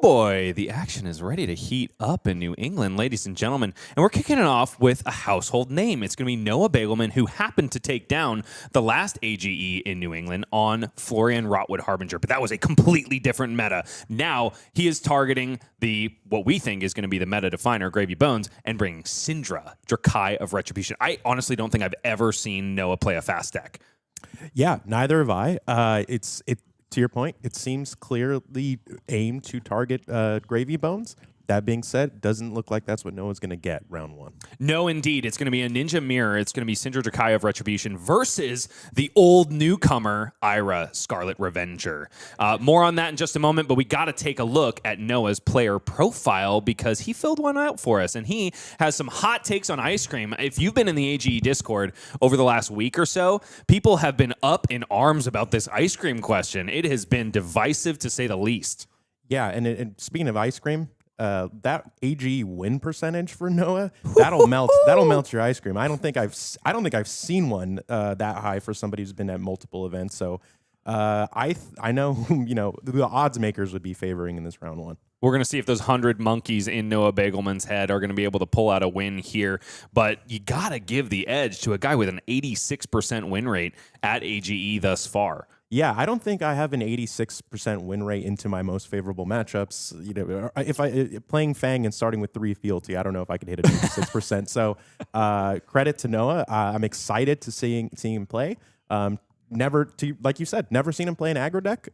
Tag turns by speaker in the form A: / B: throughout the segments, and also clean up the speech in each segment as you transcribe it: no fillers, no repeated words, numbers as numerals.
A: boy, the action is ready to heat up in New England, ladies and gentlemen. And we're kicking it off with a household name. It's going to be Noah Beygelman, who happened to take down the last AGE in New England on Florian Rotwood Harbinger. But that was a completely different meta. Now he is targeting what we think is going to be the meta definer, Gravy Bones, and bringing Cindra, Dracai of Retribution. I honestly don't think I've ever seen Noah play a fast deck.
B: Yeah, neither have I. To your point, it seems clearly aimed to target Gravy Bones. That being said, doesn't look like that's what Noah's going to get round one.
A: No, indeed. It's going to be a Ninja Mirror. It's going to be Cindra Dracai of Retribution versus the old newcomer, Ira Scarlet Revenger. More on that in just a moment, but we got to take a look at Noah's player profile because he filled one out for us, and he has some hot takes on ice cream. If you've been in the AGE Discord over the last week or so, people have been up in arms about this ice cream question. It has been divisive, to say the least.
B: Yeah, and speaking of ice cream, that AGE win percentage for Noah, that'll melt your ice cream. I don't think I've seen one that high for somebody who's been at multiple events. So I know the odds makers would be favoring in this round one.
A: We're going to see if those 100 monkeys in Noah Beygelman's head are going to be able to pull out a win here. But you got to give the edge to a guy with an 86% win rate at AGE thus far.
B: Yeah, I don't think I have an 86% win rate into my most favorable matchups. If playing Fang and starting with 3 fealty, I don't know if I could hit an 86%. So credit to Noah. I'm excited to seeing him play. Like you said, never seen him play an aggro deck.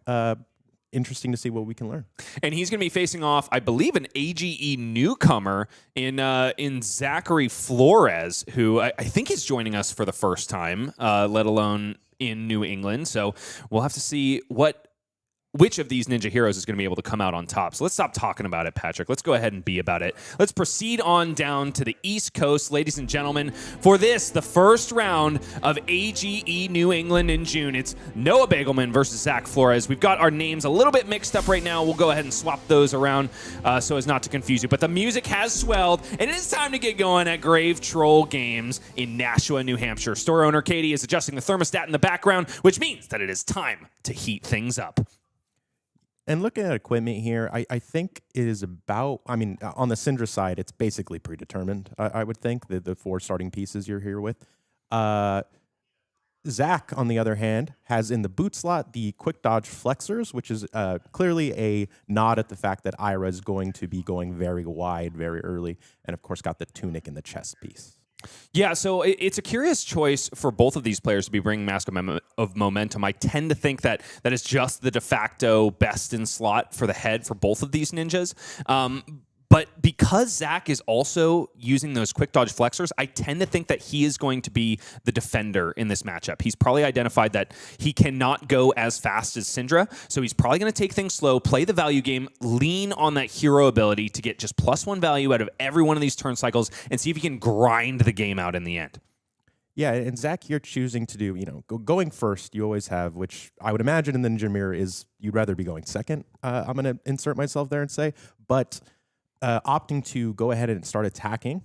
B: Interesting to see what we can learn.
A: And he's going to be facing off, I believe, an AGE newcomer in Zachary Flores, who I think is joining us for the first time, let alone in New England. So we'll have to see which of these ninja heroes is going to be able to come out on top. So let's stop talking about it, Patrick. Let's go ahead and be about it. Let's proceed on down to the East Coast, ladies and gentlemen. For this, the first round of AGE New England in June. It's Noah Beygelman versus Zach Flores. We've got our names a little bit mixed up right now. We'll go ahead and swap those around so as not to confuse you. But the music has swelled, and it is time to get going at Grave Troll Games in Nashua, New Hampshire. Store owner Katie is adjusting the thermostat in the background, which means that it is time to heat things up.
B: And looking at equipment here, I think it is about, on the Cindra side, it's basically predetermined, I would think, the 4 starting pieces you're here with. Zach, on the other hand, has in the boot slot the quick dodge flexors, which is clearly a nod at the fact that Ira is going to be going very wide very early, and of course got the tunic in the chest piece.
A: Yeah, so it's a curious choice for both of these players to be bringing Mask of Momentum. I tend to think that is just the de facto best in slot for the head for both of these ninjas. But because Zach is also using those quick dodge flexors, I tend to think that he is going to be the defender in this matchup. He's probably identified that he cannot go as fast as Cindra, so he's probably going to take things slow, play the value game, lean on that hero ability to get just +1 value out of every one of these turn cycles and see if he can grind the game out in the end.
B: Yeah, and Zach, you're choosing to do, going first, you always have, which I would imagine in the Ninja Mirror is you'd rather be going second. I'm going to insert myself there and say, but opting to go ahead and start attacking,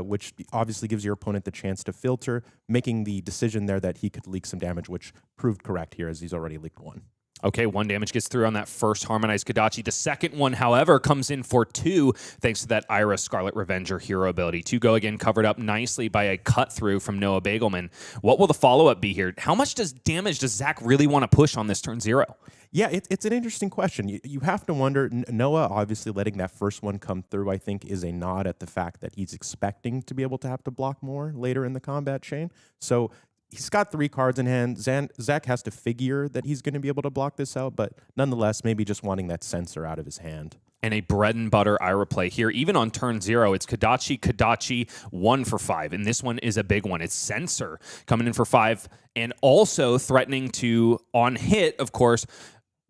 B: which obviously gives your opponent the chance to filter, making the decision there that he could leak some damage, which proved correct here as he's already leaked 1.
A: Okay, 1 damage gets through on that first Harmonized Kodachi. The second one, however, comes in for 2, thanks to that Ira Scarlet Revenger hero ability. 2 go again, covered up nicely by a cut through from Noah Beygelman. What will the follow-up be here? How much damage does Zach really want to push on this turn 0?
B: Yeah, it's an interesting question. You have to wonder, Noah obviously letting that first one come through, I think, is a nod at the fact that he's expecting to be able to have to block more later in the combat chain. So he's got 3 cards in hand. Zach has to figure that he's going to be able to block this out, but nonetheless, maybe just wanting that sensor out of his hand.
A: And a bread and butter Ira play here. Even on turn 0, it's Kodachi, 1 for 5. And this one is a big one. It's Sensor coming in for 5 and also threatening to, on hit, of course,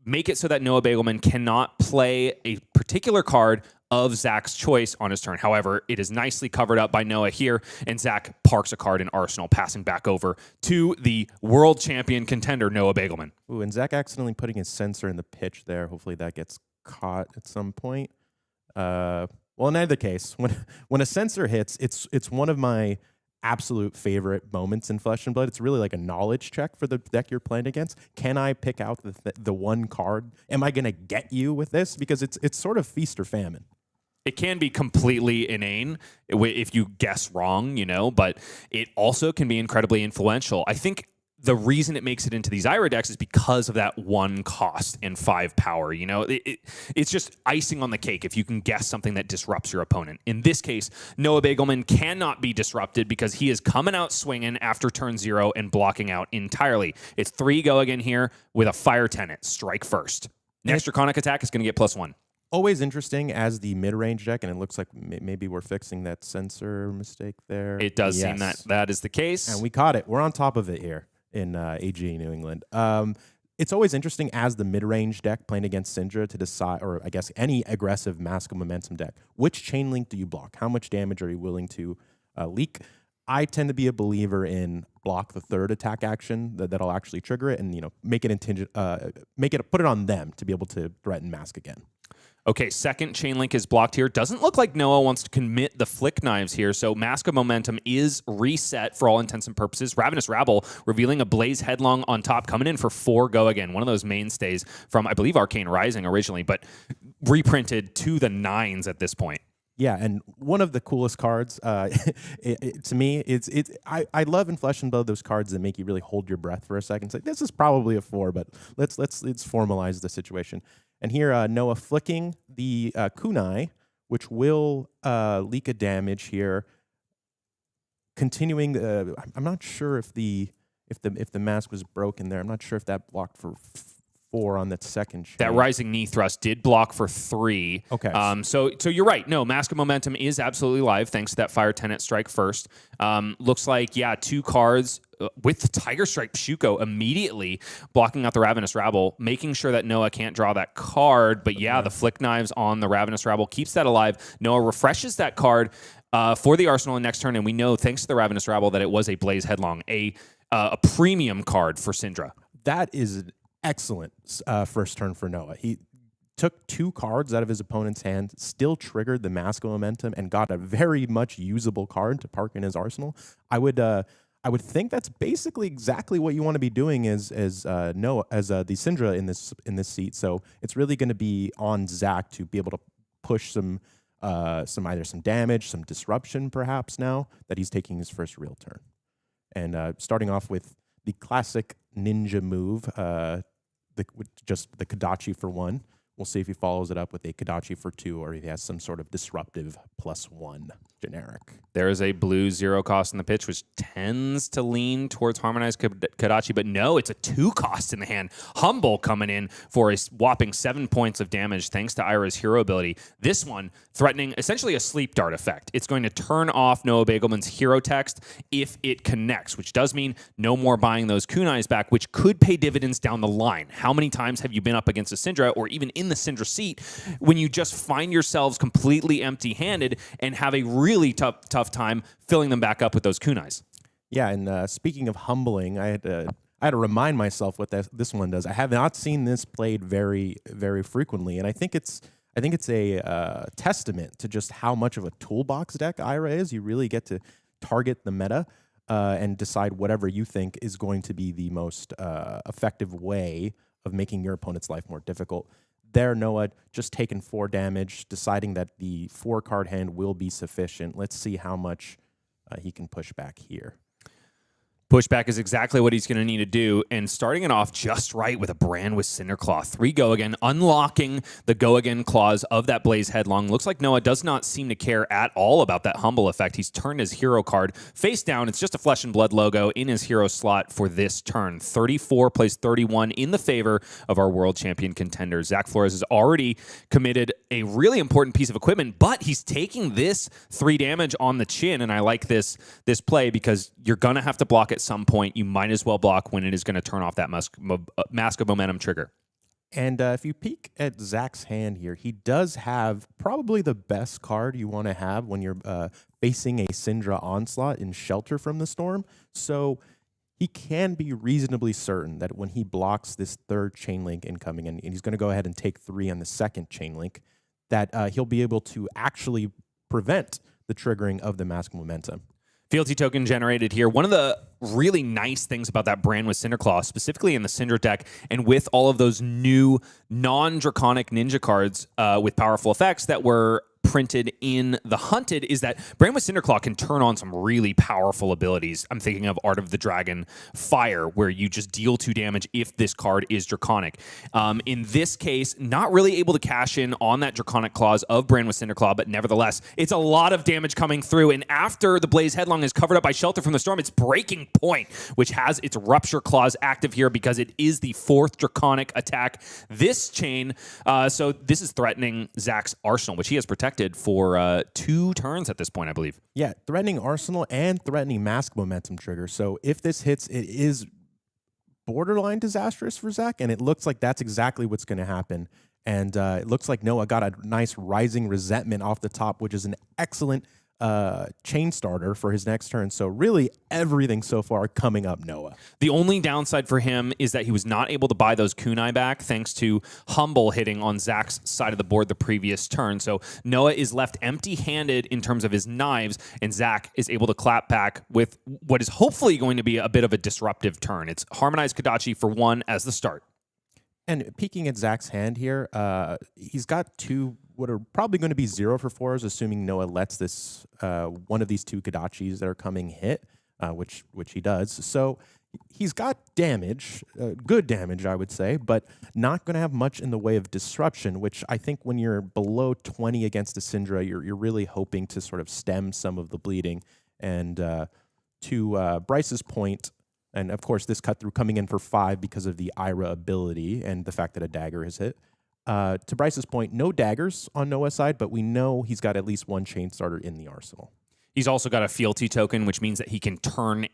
A: make it so that Noah Beygelman cannot play a particular card of Zach's choice on his turn. However, it is nicely covered up by Noah here, and Zach parks a card in Arsenal, passing back over to the world champion contender, Noah Beygelman.
B: Ooh, and Zach accidentally putting his sensor in the pitch there. Hopefully that gets caught at some point. Well, in either case, when a sensor hits, it's one of my absolute favorite moments in Flesh and Blood. It's really like a knowledge check for the deck you're playing against. Can I pick out the one card? Am I going to get you with this? Because it's sort of feast or famine.
A: It can be completely inane if you guess wrong, but it also can be incredibly influential. I think the reason it makes it into these Ira decks is because of that 1 cost and 5 power. It's just icing on the cake if you can guess something that disrupts your opponent. In this case, Noah Beygelman cannot be disrupted because he is coming out swinging after turn 0 and blocking out entirely. It's 3 go again here with a Fire Tenant. Strike first. Next Draconic attack is going to get +1.
B: Always interesting as the mid-range deck, and it looks like maybe we're fixing that sensor mistake there.
A: It does seem that is the case.
B: And we caught it. We're on top of it here in AG New England. It's always interesting as the mid-range deck playing against Cindra to decide, or I guess any aggressive Mask of Momentum deck, which chain link do you block? How much damage are you willing to leak? I tend to be a believer in block the 3rd attack action that'll actually trigger it, and make it put it on them to be able to threaten Mask again.
A: Okay, second chain link is blocked here. Doesn't look like Noah wants to commit the Flick Knives here, so Mask of Momentum is reset for all intents and purposes. Ravenous Rabble revealing a Blaze Headlong on top, coming in for 4 go again. One of those mainstays from, I believe, Arcane Rising originally, but reprinted to the 9s at this point.
B: Yeah, and one of the coolest cards to me, I love in Flesh and Blood those cards that make you really hold your breath for a second. Say, this is probably a 4, but let's formalize the situation. And here, Noah flicking the kunai, which will leak a damage here. Continuing, I'm not sure if the mask was broken there. I'm not sure if that blocked for 4 on that second chain.
A: That Rising Knee Thrust did block for 3.
B: Okay.
A: So you're right. No, Mask of Momentum is absolutely live thanks to that Fire Tenant strike first. Looks like, 2 cards with the Tiger Strike Shuko immediately blocking out the Ravenous Rabble, making sure that Noah can't draw that card. But the Flick Knives on the Ravenous Rabble keeps that alive. Noah refreshes that card for the Arsenal in next turn, and we know, thanks to the Ravenous Rabble, that it was a Blaze Headlong, a premium card for Cindra.
B: That is an excellent first turn for Noah. He took 2 cards out of his opponent's hand, still triggered the Mask of Momentum, and got a very much usable card to park in his arsenal. I would think that's basically exactly what you want to be doing as Noah, as the Cindra in this seat. So it's really going to be on Zach to be able to push some either some damage, some disruption, perhaps now that he's taking his first real turn, and starting off with the classic ninja move, just the Kodachi for 1. We'll see if he follows it up with a Kodachi for 2, or if he has some sort of disruptive +1 generic.
A: There is a blue 0 cost in the pitch, which tends to lean towards Harmonized Kodachi, but no, it's a 2 cost in the hand. Humble coming in for a whopping 7 points of damage thanks to Ira's hero ability. This one threatening essentially a sleep dart effect. It's going to turn off Noah Beygelman's hero text if it connects, which does mean no more buying those kunais back, which could pay dividends down the line. How many times have you been up against a Cindra, or even in the Cindra seat, when you just find yourselves completely empty-handed and have a really tough time filling them back up with those kunais? Yeah,
B: and speaking of humbling, I had to remind myself what this one does. I have not seen this played very, very frequently, and I think it's a testament to just how much of a toolbox deck Ira is. You really get to target the meta and decide whatever you think is going to be the most effective way of making your opponent's life more difficult. There, Noah just taking 4 damage, deciding that the 4-card hand will be sufficient. Let's see how much he can push back here.
A: Pushback is exactly what he's going to need to do, and starting it off just right with a brand with Cinderclaw. 3 go again, unlocking the go again clause of that Blaze Headlong. Looks like Noah does not seem to care at all about that humble effect. He's turned his hero card face down. It's just a Flesh and Blood logo in his hero slot for this turn. 34 plays 31 in the favor of our world champion contender. Zach Flores has already committed a really important piece of equipment, but he's taking this 3 damage on the chin, and I like this play because you're going to have to block at some point. You might as well block when it is going to turn off that Mask of Momentum trigger.
B: And if you peek at Zach's hand here, he does have probably the best card you want to have when you're facing a Cindra onslaught in Shelter from the Storm. So he can be reasonably certain that when he blocks this 3rd chain link incoming, and he's going to go ahead and take 3 on the 2nd chain link, that he'll be able to actually prevent the triggering of the Mask of Momentum.
A: Fealty token generated here. One of the really nice things about that brand with Cinderclaw, specifically in the Cindra deck, and with all of those new non-draconic ninja cards with powerful effects that were printed in the Hunted, is that Brand with Cinderclaw can turn on some really powerful abilities. I'm thinking of Art of the Dragon Fire, where you just deal 2 damage if this card is draconic. In this case, not really able to cash in on that draconic clause of Brand with Cinderclaw, but nevertheless, it's a lot of damage coming through. And after the Blaze Headlong is covered up by Shelter from the Storm, it's Breaking Point, which has its Rupture Clause active here because it is the 4th draconic attack this chain. So this is threatening Zach's arsenal, which he has protected for 2 turns at this point, I believe.
B: Yeah, threatening Arsenal and threatening Mask Momentum trigger. So if this hits, it is borderline disastrous for Zach, and it looks like that's exactly what's going to happen. And it looks like Noah got a nice Rising Resentment off the top, which is an excellent chain starter for his next turn. So really everything so far coming up Noah.
A: The only downside for him is that he was not able to buy those kunai back thanks to Humble hitting on Zach's side of the board the previous turn. So Noah is left empty-handed in terms of his knives, and Zach is able to clap back with what is hopefully going to be a bit of a disruptive turn. It's Harmonized Kodachi for 1 as the start.
B: And peeking at Zach's hand here, he's got 2 what are probably going to be 0 for 4s, assuming Noah lets this one of these 2 Kodachis that are coming hit, which he does. So he's got damage, good damage, I would say, but not going to have much in the way of disruption, which I think when you're below 20 against a Cindra, you're really hoping to sort of stem some of the bleeding. And to Bryce's point, and of course this cut through coming in for 5 because of the Ira ability and the fact that a dagger is hit. To Bryce's point, no daggers on Noah's side, but we know he's got at least 1 chain starter in the arsenal.
A: He's also got a fealty token, which means that he can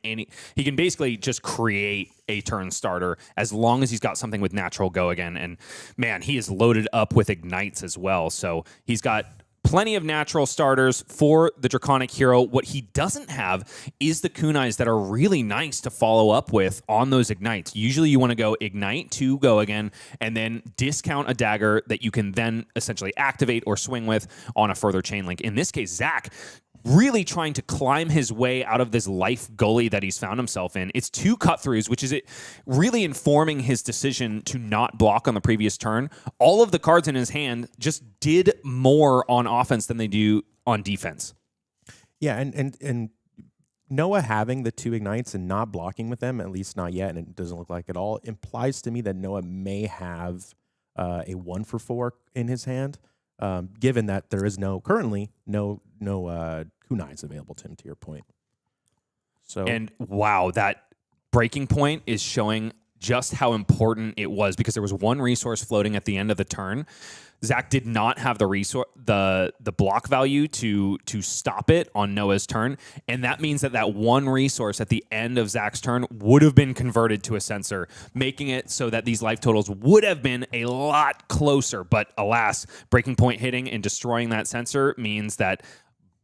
A: he can basically just create a turn starter as long as he's got something with natural go again. And man, he is loaded up with ignites as well. So he's got plenty of natural starters for the Draconic hero. What he doesn't have is the kunais that are really nice to follow up with on those ignites. Usually you want to go ignite to go again and then discount a dagger that you can then essentially activate or swing with on a further chain link. In this case, Zach really trying to climb his way out of this life gully that he's found himself in. It's 2 cut-throughs, which is it really informing his decision to not block on the previous turn. All of the cards in his hand just did more on offense than they do on defense.
B: Yeah, and Noah having the 2 ignites and not blocking with them, at least not yet, and it doesn't look like at all, implies to me that Noah may have a 1 for 4 in his hand. Given that there is currently no kunais available to him, to your point. So
A: and wow, that breaking point is showing just how important it was because there was 1 resource floating at the end of the turn. Zach did not have the resource, the block value to stop it on Noah's turn, and that means that 1 resource at the end of Zach's turn would have been converted to a sensor, making it so that these life totals would have been a lot closer. But alas, breaking point hitting and destroying that sensor means that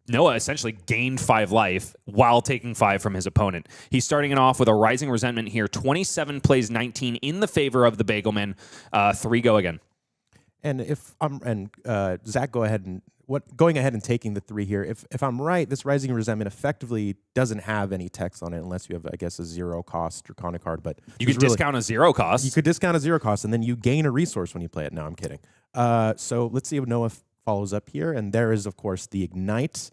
A: Noah essentially gained 5 life while taking 5 from his opponent. He's starting it off with a Rising Resentment here. 27 plays 19 in the favor of the Beygelman. 3 go again.
B: And if Zach, going ahead and taking the 3 here. If I'm right, this Rising Resentment effectively doesn't have any text on it unless you have, I guess, a 0 cost Draconic card. But
A: you could discount a 0 cost.
B: You could discount a 0 cost, and then you gain a resource when you play it. No, I'm kidding. So let's see if Noah follows up here, and there is, of course, the Ignite.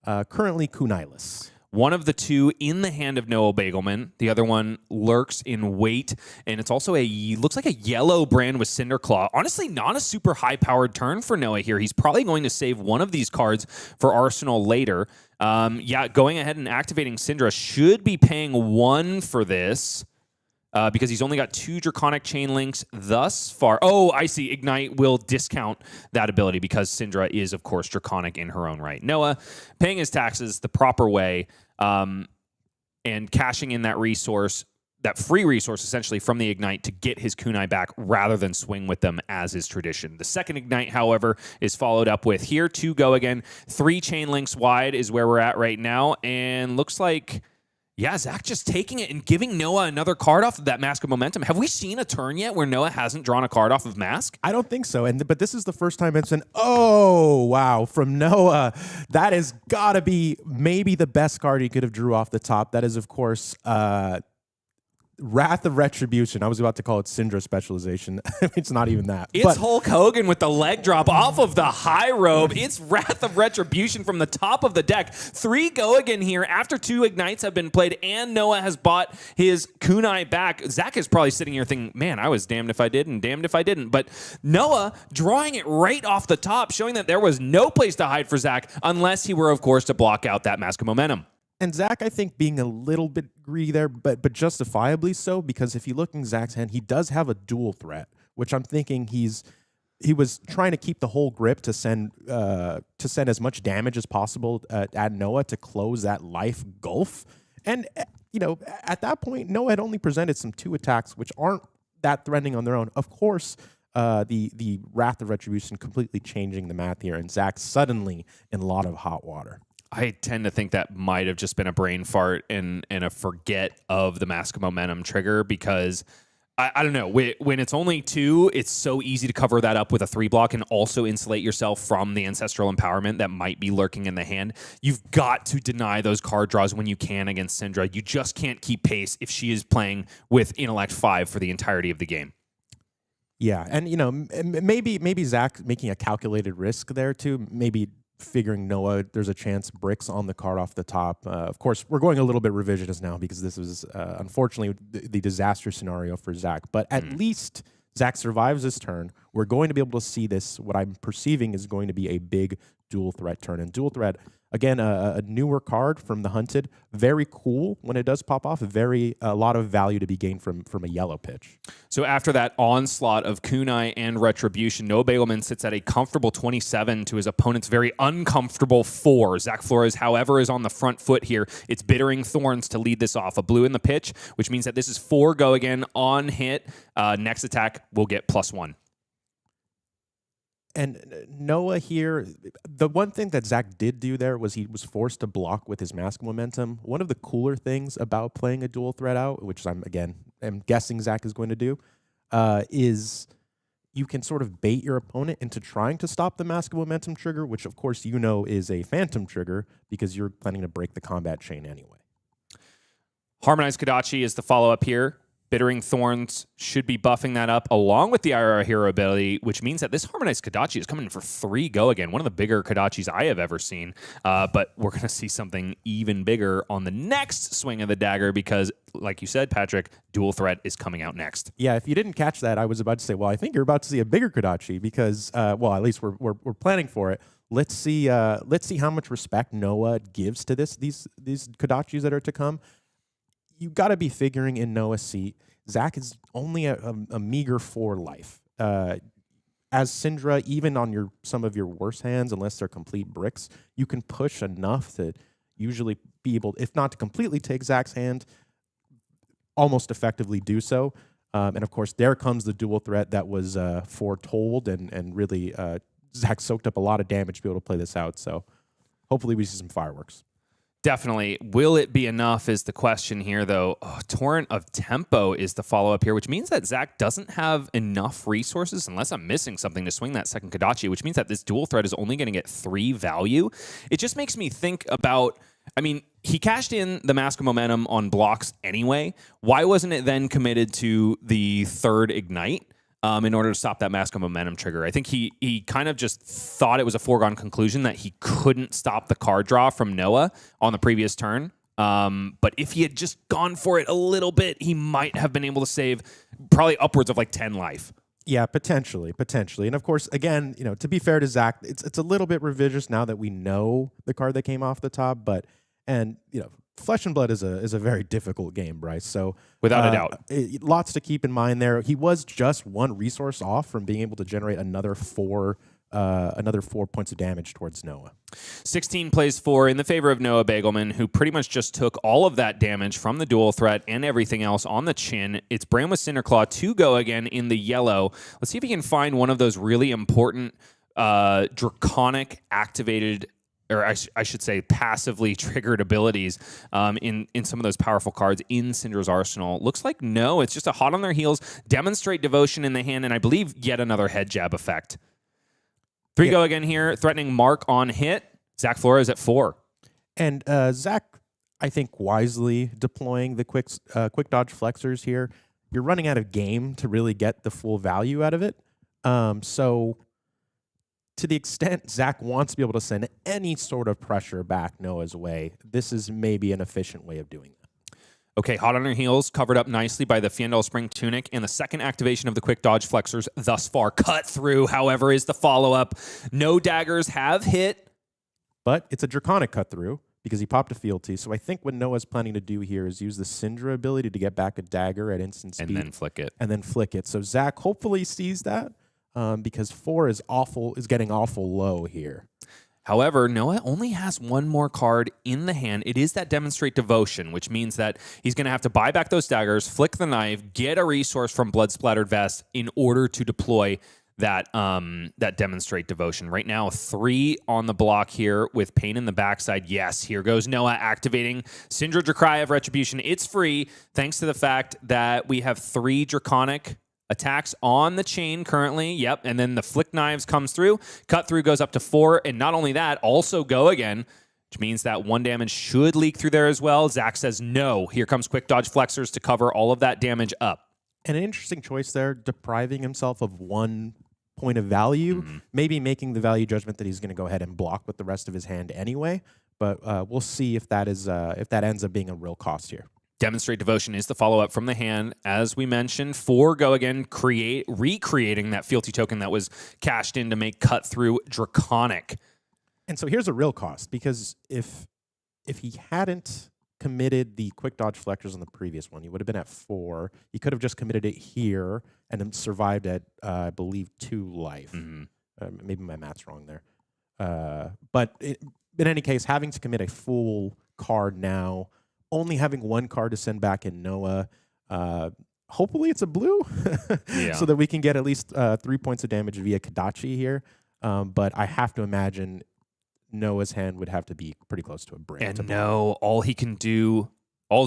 B: Currently kunailess.
A: One of the 2 in the hand of Noah Beygelman. The other one lurks in wait, and it's also looks like a yellow brand with Cinderclaw. Honestly, not a super high-powered turn for Noah here. He's probably going to save one of these cards for Arsenal later. Going ahead and activating Cindra should be paying 1 for this. Because he's only got 2 Draconic chain links thus far. Oh, I see. Ignite will discount that ability because Cindra is, of course, Draconic in her own right. Noah paying his taxes the proper way and cashing in that resource, that free resource essentially from the Ignite to get his kunai back rather than swing with them as is tradition. The second Ignite, however, is followed up with here 2 go again. 3 chain links wide is where we're at right now, and looks like Yeah, Zach just taking it and giving Noah another card off of that Mask of Momentum. Have we seen a turn yet where Noah hasn't drawn a card off of Mask?
B: I don't think so. But this is the first time it's been, oh, wow, from Noah. That has got to be maybe the best card he could have drew off the top. That is, of course, Wrath of Retribution. I was about to call it Cindra specialization. It's not even that.
A: It's Hulk Hogan with the leg drop off of the high robe. It's Wrath of Retribution from the top of the deck. 3 go again here after 2 ignites have been played and Noah has bought his kunai back. Zach is probably sitting here thinking, man, I was damned if I did and damned if I didn't. But Noah drawing it right off the top, showing that there was no place to hide for Zach unless he were, of course, to block out that Mask of Momentum.
B: And Zach, I think, being a little bit greedy there, but justifiably so, because if you look in Zach's hand, he does have a dual threat, which I'm thinking he was trying to keep the whole grip to send as much damage as possible at Noah to close that life gulf. And at that point, Noah had only presented some 2 attacks, which aren't that threatening on their own. Of course, the Wrath of Retribution completely changing the math here, and Zach suddenly in a lot of hot water.
A: I tend to think that might have just been a brain fart and a forget of the Mask of Momentum trigger because, I don't know, when it's only 2, it's so easy to cover that up with a 3 block and also insulate yourself from the Ancestral Empowerment that might be lurking in the hand. You've got to deny those card draws when you can against Cindra. You just can't keep pace if she is playing with Intellect 5 for the entirety of the game.
B: Yeah, and maybe Zach making a calculated risk there too, maybe figuring Noah, there's a chance bricks on the card off the top. Of course, we're going a little bit revisionist now because this was unfortunately the disaster scenario for Zach. But at least Zach survives this turn. We're going to be able to see this, what I'm perceiving is going to be a big dual threat turn. And dual threat, again, a newer card from the Hunted. Very cool when it does pop off. A lot of value to be gained from a yellow pitch.
A: So after that onslaught of kunai and Retribution, Noah Beygelman sits at a comfortable 27 to his opponent's very uncomfortable 4. Zach Flores, however, is on the front foot here. It's Bittering Thorns to lead this off. A blue in the pitch, which means that this is 4 go again on hit. Next attack will get +1.
B: And Noah here, the one thing that Zach did do there was he was forced to block with his Mask Momentum. One of the cooler things about playing a dual threat out, which I'm guessing Zach is going to do, is you can sort of bait your opponent into trying to stop the Mask Momentum trigger, which of course is a Phantom trigger because you're planning to break the combat chain anyway.
A: Harmonized Kodachi is the follow-up here. Bittering Thorns should be buffing that up along with the IRR hero ability, which means that this Harmonized Kodachi is coming in for 3 go again. One of the bigger Kodachis I have ever seen. But we're going to see something even bigger on the next swing of the dagger because, like you said, Patrick, dual threat is coming out next.
B: Yeah, if you didn't catch that, I was about to say, well, I think you're about to see a bigger Kodachi because, well, at least we're planning for it. Let's see how much respect Noah gives to these Kodachis that are to come. You got to be figuring in Noah's seat. Zach is only a meager 4 life. As Cindra, even on some of your worst hands, unless they're complete bricks, you can push enough to usually be able, if not to completely take Zach's hand, almost effectively do so. And of course, there comes the dual threat that was foretold, and really Zach soaked up a lot of damage to be able to play this out. So hopefully we see some fireworks.
A: Definitely. Will it be enough is the question here, though. Torrent of Tempo is the follow-up here, which means that Zach doesn't have enough resources, unless I'm missing something, to swing that second Kodachi, which means that this dual threat is only going to get 3 value. It just makes me think about, he cashed in the Mask of Momentum on blocks anyway. Why wasn't it then committed to the 3rd Ignite? In order to stop that Mask of Momentum trigger. I think he kind of just thought it was a foregone conclusion that he couldn't stop the card draw from Noah on the previous turn. But if he had just gone for it a little bit, he might have been able to save probably upwards of 10 life.
B: Yeah, potentially. And of course, again, to be fair to Zach, it's a little bit revisionist now that we know the card that came off the top, Flesh and Blood is a very difficult game, Bryce. So
A: without a doubt,
B: lots to keep in mind there. He was just 1 resource off from being able to generate another 4 points of damage towards Noah.
A: 16 plays 4 in the favor of Noah Beygelman, who pretty much just took all of that damage from the dual threat and everything else on the chin. It's Bram with Cinderclaw to go again in the yellow. Let's see if he can find one of those really important draconic activated or I should say passively triggered abilities in some of those powerful cards in Cindra's arsenal. Looks like no, it's just a hot on their heels, demonstrate devotion in the hand, and I believe yet another head jab effect. 3 go again here, threatening mark on hit. Zach Flores at 4.
B: And Zach, I think, wisely deploying the quick dodge flexors here. You're running out of game to really get the full value out of it. So to the extent Zach wants to be able to send any sort of pressure back Noah's way, this is maybe an efficient way of doing that.
A: Okay, hot on her heels, covered up nicely by the Fiendal Spring Tunic, and the second activation of the quick dodge flexors thus far. Cut through, however, is the follow-up. No daggers have hit.
B: But it's a Draconic cut through because he popped a fealty. So I think what Noah's planning to do here is use the Cindra ability to get back a dagger at instant speed.
A: And then flick it.
B: And then flick it. So Zach hopefully sees that because 4 is getting awful low here.
A: However, Noah only has one more card in the hand. It is that Demonstrate Devotion, which means that he's going to have to buy back those daggers, flick the knife, get a resource from Blood Splattered Vest in order to deploy that Demonstrate Devotion. Right now, 3 on the block here with pain in the backside. Yes, here goes Noah activating Cindra Dracai of Retribution. It's free thanks to the fact that we have 3 Draconic attacks on the chain currently. Yep, and then the flick knives comes through. Cut through goes up to 4, and not only that, also go again, which means that 1 damage should leak through there as well. Zach says no. Here comes quick dodge flexors to cover all of that damage up.
B: And an interesting choice there, depriving himself of 1 point of value, maybe making the value judgment that he's going to go ahead and block with the rest of his hand anyway. But we'll see if that ends up being a real cost here.
A: Demonstrate Devotion is the follow-up from the hand. As we mentioned, 4 go again, recreating that fealty token that was cashed in to make cut through Draconic.
B: And so here's a real cost, because if he hadn't committed the quick dodge flexors on the previous one, he would have been at 4. He could have just committed it here and then survived at, I believe, 2 life. Maybe my math's wrong there. But in any case, having to commit a full card now, only having 1 card to send back in Noah, hopefully it's a blue, so that we can get at least 3 points of damage via Kadachi here. But I have to imagine Noah's hand would have to be pretty close to a brick.
A: And no, all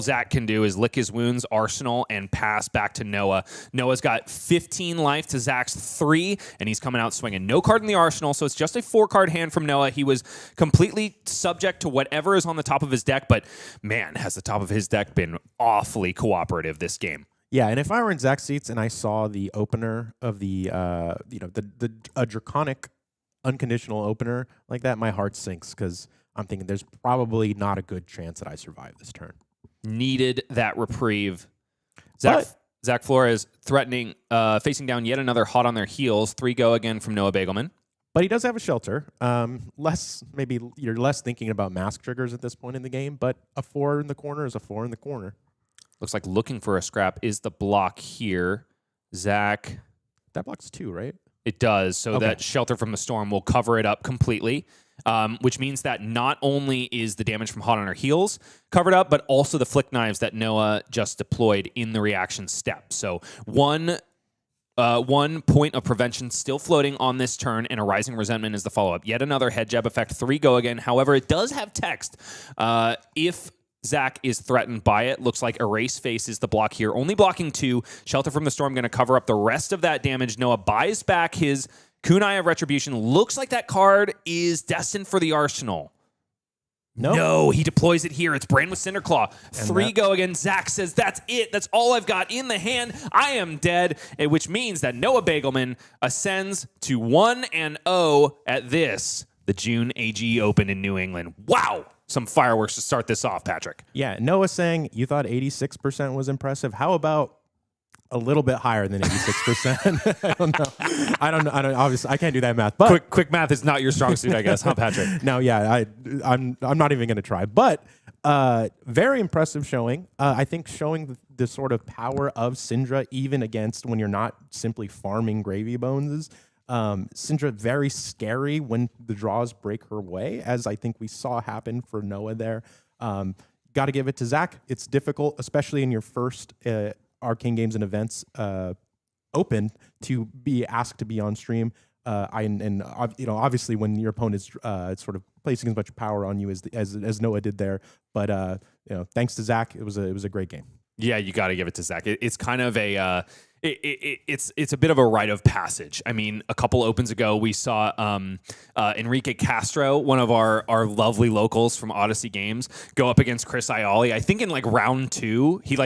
A: Zach can do is lick his wounds, arsenal, and pass back to Noah. Noah's got 15 life to Zach's 3, and he's coming out swinging. No card in the arsenal, so it's just a 4-card hand from Noah. He was completely subject to whatever is on the top of his deck, but man, has the top of his deck been awfully cooperative this game.
B: Yeah, and if I were in Zach's seats and I saw the opener of the Draconic unconditional opener like that, my heart sinks because I'm thinking there's probably not a good chance that I survive this turn.
A: Needed that reprieve. Zach Flores threatening, facing down yet another hot on their heels. 3 go again from Noah Beygelman.
B: But he does have a shelter. Maybe you're less thinking about mask triggers at this point in the game, but a 4 in the corner is a 4 in the corner.
A: Looks like looking for a scrap is the block here. Zach.
B: That blocks 2, right?
A: It does, so that Shelter from the Storm will cover it up completely, which means that not only is the damage from Hot on Her Heels covered up, but also the flick knives that Noah just deployed in the reaction step. So one point of prevention still floating on this turn, and a Rising Resentment is the follow-up. Yet another head jab effect, 3 go again. However, it does have text. If Zach is threatened by it. Looks like Erase Face is the block here. Only blocking 2. Shelter from the Storm going to cover up the rest of that damage. Noah buys back his Kunai of Retribution. Looks like that card is destined for the arsenal. No, he deploys it here. It's Brain with Cinderclaw. 3 go again. Zach says, that's it. That's all I've got in the hand. I am dead, which means that Noah Beygelman ascends to 1-0 at the June AG Open in New England. Wow. Some fireworks to start this off, Patrick.
B: Yeah, Noah saying you thought 86% was impressive. How about a little bit higher than 86%? I don't know. Obviously, I can't do that math. But
A: quick math is not your strong suit, I guess, huh, Patrick?
B: No, yeah, I'm not even going to try. But very impressive showing. I think showing the sort of power of Cindra, even against when you're not simply farming gravy bones. Cindra very scary when the draws break her way, as I think we saw happen for Noah there. Got to give it to Zach. It's difficult, especially in your first Arcane Games and Events Open, to be asked to be on stream. Obviously when your opponent's sort of placing as much power on you as Noah did there, but thanks to Zach, it was a great game.
A: Yeah, you got to give it to Zach. It's kind of a it's a bit of a rite of passage. I mean, a couple opens ago, we saw Enrique Castro, one of our lovely locals from Odyssey Games, go up against Chris Ioli. I think in like round 2, he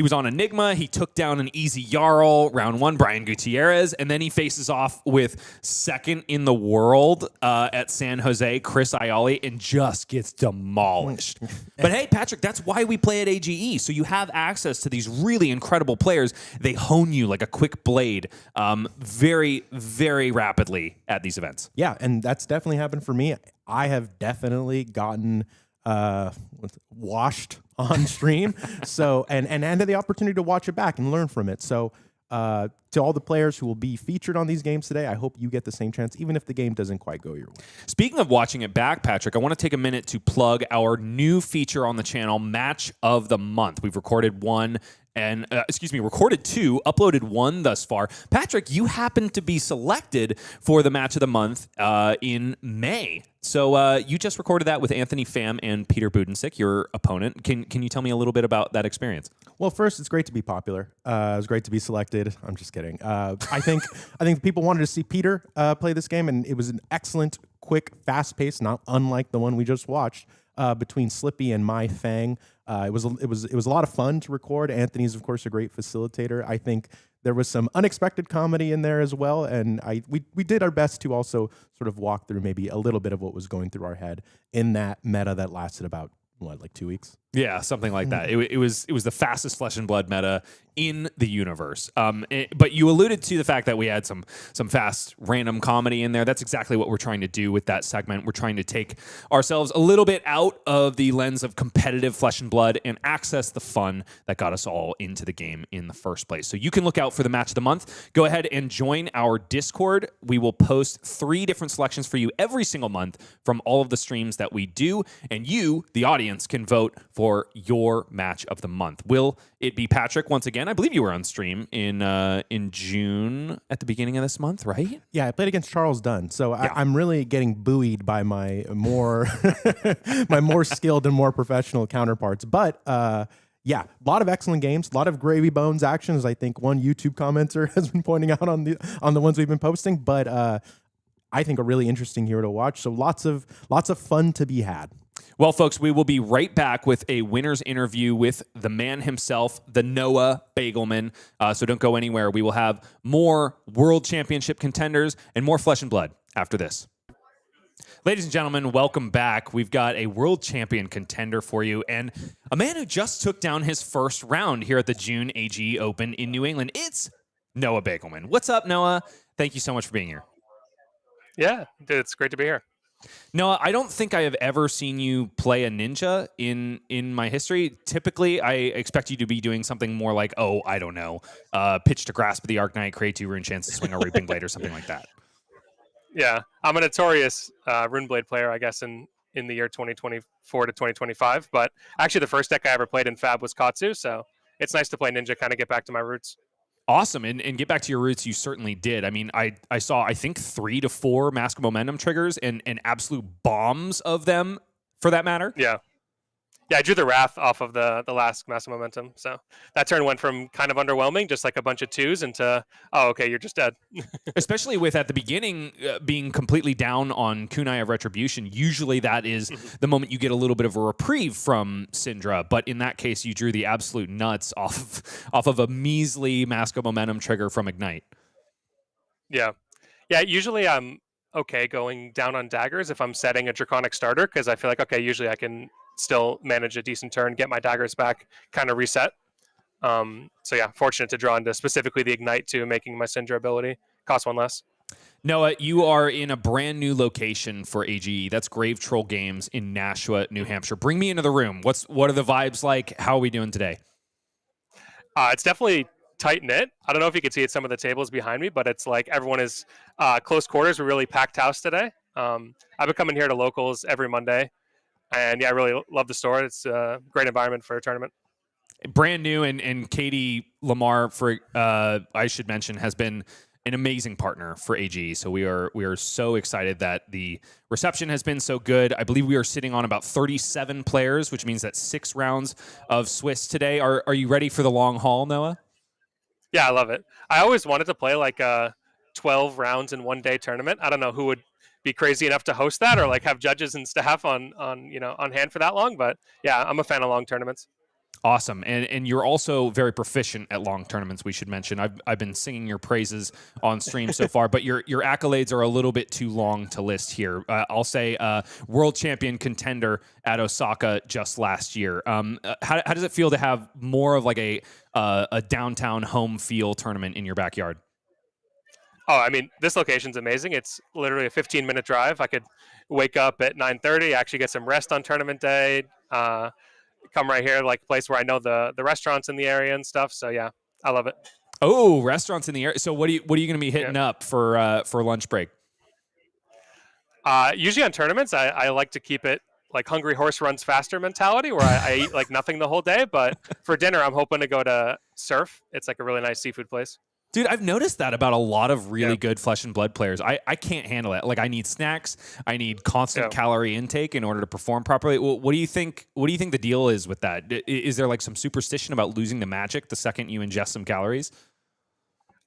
A: was on Enigma. He took down an easy Jarl. Round 1, Brian Gutierrez, and then he faces off with second in the world at San Jose, Chris Ioli, and just gets demolished. But hey, Patrick, that's why we play at AGE. So you have access to these really incredible players. They hone you like a quick blade very, very rapidly at these events.
B: Yeah, and that's definitely happened for me. I have definitely gotten washed on stream. So and had the opportunity to watch it back and learn from it. So to all the players who will be featured on these games today, I hope you get the same chance, even if the game doesn't quite go your way.
A: Speaking of watching it back, Patrick, I want to take a minute to plug our new feature on the channel, Match of the Month. We've recorded recorded 2, uploaded 1 thus far. Patrick, you happen to be selected for the Match of the Month in May. So you just recorded that with Anthony Pham and Peter Budensick, your opponent. Can you tell me a little bit about that experience?
B: Well, first, it's great to be popular. It was great to be selected. I'm just kidding. I think people wanted to see Peter play this game, and it was an excellent, quick, fast pace, not unlike the one we just watched between Slippy and My Fang. It was a lot of fun to record. Anthony's, of course, a great facilitator. I think there was some unexpected comedy in there as well, and we did our best to also sort of walk through maybe a little bit of what was going through our head in that meta that lasted about 2 weeks.
A: Yeah, something like that. It was the fastest Flesh and Blood meta in the universe. But you alluded to the fact that we had some fast random comedy in there. That's exactly what we're trying to do with that segment. We're trying to take ourselves a little bit out of the lens of competitive Flesh and Blood and access the fun that got us all into the game in the first place. So you can look out for the Match of the Month. Go ahead and join our Discord. We will post 3 different selections for you every single month from all of the streams that we do, and you, the audience, can vote for your Match of the Month. Will it be Patrick once again? I believe you were on stream in June at the beginning of this month, right?
B: Yeah, I played against Charles Dunn, so
A: Yeah.
B: I'm really getting buoyed by my more my more skilled and more professional counterparts. But yeah, a lot of excellent games, a lot of gravy bones actions. I think one YouTube commenter has been pointing out on the ones we've been posting. But I think a really interesting hero to watch. So lots of fun to be had.
A: Well, folks, we will be right back with a winner's interview with the man himself, the Noah Beygelman. So don't go anywhere. We will have more World Championship contenders and more Flesh and Blood after this. Ladies and gentlemen, welcome back. We've got a World Champion contender for you and a man who just took down his first round here at the June AG Open in New England. It's Noah Beygelman. What's up, Noah? Thank you so much for being here.
C: Yeah, it's great to be here.
A: Noah, I don't think I have ever seen you play a ninja in my history. Typically, I expect you to be doing something more like, I don't know, pitch to grasp of the Arknight, create 2 rune chance to swing a Reaping Blade or something like that.
C: Yeah, I'm a notorious Runeblade player, I guess, in the year 2024 to 2025. But actually, the first deck I ever played in Fab was Katsu, so it's nice to play ninja, kind of get back to my roots.
A: Awesome. And get back to your roots, you certainly did. I mean, I saw, I think, 3 to 4 Mask of Momentum triggers and absolute bombs of them, for that matter.
C: Yeah, I drew the Wrath off of the last Mask of Momentum. So that turn went from kind of underwhelming, just like a bunch of 2s, into, okay, you're just dead.
A: Especially with, at the beginning, being completely down on Kunai of Retribution. Usually that is the moment you get a little bit of a reprieve from Cindra. But in that case, you drew the absolute nuts off of a measly Mask of Momentum trigger from Ignite.
C: Yeah. Usually I'm okay going down on daggers if I'm setting a Draconic starter, because I feel like, okay, usually I can still manage a decent turn, get my daggers back, kind of reset. So yeah, fortunate to draw into specifically the Ignite too, making my Cindra ability cost 1 less.
A: Noah, you are in a brand new location for AGE. That's Grave Troll Games in Nashua, New Hampshire. Bring me into the room. What are the vibes like? How are we doing today?
C: It's definitely tight knit. I don't know if you can see it some of the tables behind me, but it's like everyone is close quarters. We're really packed house today. I've been coming here to locals every Monday. And yeah, I really love the store. It's a great environment for a tournament.
A: Brand new, and Katie Lamar, for I should mention, has been an amazing partner for AGE. So we are so excited that the reception has been so good. I believe we are sitting on about 37 players, which means that 6 rounds of Swiss today. Are you ready for the long haul, Noah?
C: Yeah, I love it. I always wanted to play like a 12 rounds in one day tournament. I don't know who would be crazy enough to host that or like have judges and staff on on hand for that long. But yeah, I'm a fan of long tournaments.
A: Awesome. And you're also very proficient at long tournaments, we should mention. I've been singing your praises on stream so far, but your accolades are a little bit too long to list here. I'll say world champion contender at Osaka just last year. How does it feel to have more of like a downtown home feel tournament in your backyard?
C: Oh, I mean, this location's amazing. It's literally a 15-minute drive. I could wake up at 9:30, actually get some rest on tournament day, come right here, like a place where I know the restaurants in the area and stuff. So yeah, I love it.
A: Oh, restaurants in the area. So what are you going to be hitting up for lunch break?
C: Usually on tournaments, I like to keep it like hungry horse runs faster mentality, where I eat like nothing the whole day. But for dinner, I'm hoping to go to Surf. It's like a really nice seafood place.
A: Dude, I've noticed that about a lot of really good Flesh and Blood players. I can't handle it. Like, I need snacks. I need constant calorie intake in order to perform properly. What do you think? What do you think the deal is with that? Is there like some superstition about losing the magic the second you ingest some calories?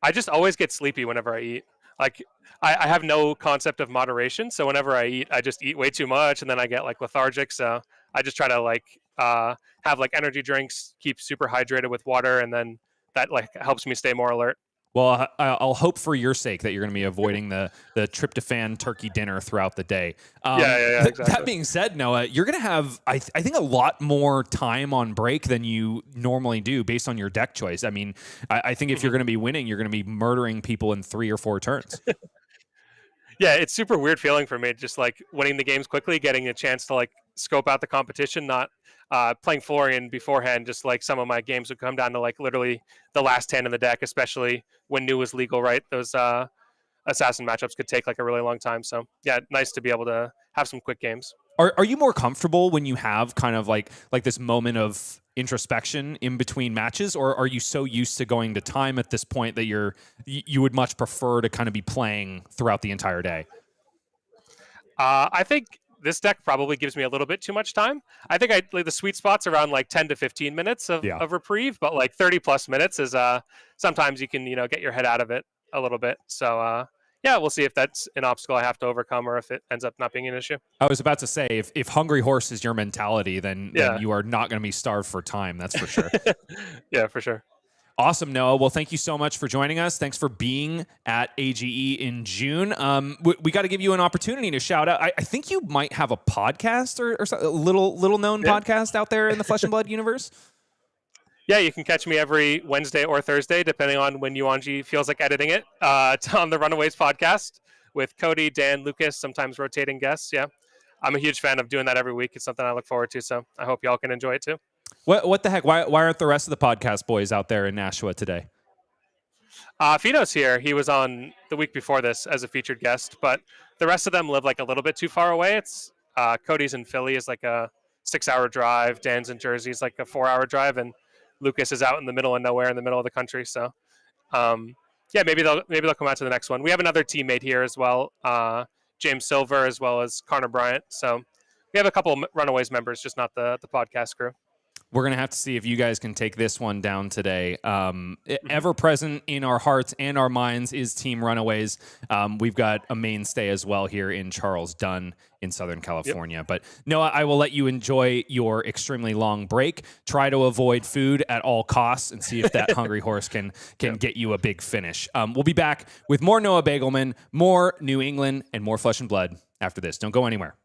C: I just always get sleepy whenever I eat. Like, I have no concept of moderation, so whenever I eat, I just eat way too much, and then I get like lethargic. So I just try to like have like energy drinks, keep super hydrated with water, and then that like helps me stay more alert.
A: Well, I'll hope for your sake that you're going to be avoiding the tryptophan turkey dinner throughout the day.
C: Yeah, exactly.
A: That being said, Noah, you're going to have, I think, a lot more time on break than you normally do based on your deck choice. I mean, I think if you're going to be winning, you're going to be murdering people in 3 or 4 turns.
C: Yeah, it's super weird feeling for me, just like winning the games quickly, getting a chance to like scope out the competition, not playing Florian beforehand. Just like some of my games would come down to like literally the last hand in the deck, especially when new was legal, right? Those assassin matchups could take like a really long time. So yeah, nice to be able to have some quick games.
A: Are you more comfortable when you have kind of like this moment of introspection in between matches, or are you so used to going to time at this point that you would much prefer to kind of be playing throughout the entire day?
C: I think this deck probably gives me a little bit too much time. I think like the sweet spot's around like 10 to 15 minutes of reprieve, but like 30 plus minutes is sometimes you can get your head out of it a little bit. So yeah, we'll see if that's an obstacle I have to overcome or if it ends up not being an issue.
A: I was about to say, if hungry horse is your mentality, then you are not going to be starved for time. That's for sure.
C: Yeah, for sure.
A: Awesome, Noah. Well, thank you so much for joining us. Thanks for being at AGE in June. We got to give you an opportunity to shout out. I think you might have a podcast or a little known podcast out there in the Flesh and Blood universe.
C: Yeah, you can catch me every Wednesday or Thursday, depending on when Yuanji feels like editing it, on the Runaways podcast with Cody, Dan, Lucas, sometimes rotating guests. Yeah, I'm a huge fan of doing that every week. It's something I look forward to, so I hope y'all can enjoy it too.
A: What the heck? Why aren't the rest of the podcast boys out there in Nashua today?
C: Fino's here. He was on the week before this as a featured guest, but the rest of them live like a little bit too far away. It's Cody's in Philly is like a 6-hour drive. Dan's in Jersey is like a 4-hour drive, and Lucas is out in the middle of nowhere in the middle of the country. So, yeah, maybe they'll come out to the next one. We have another teammate here as well, James Silver, as well as Connor Bryant. So we have a couple Runaways members, just not the podcast crew.
A: We're going to have to see if you guys can take this one down today. Ever present in our hearts and our minds is Team Runaways. We've got a mainstay as well here in Charles Dunn in Southern California. Yep. But Noah, I will let you enjoy your extremely long break. Try to avoid food at all costs and see if that hungry horse can get you a big finish. We'll be back with more Noah Beygelman, more New England, and more Flesh and Blood after this. Don't go anywhere.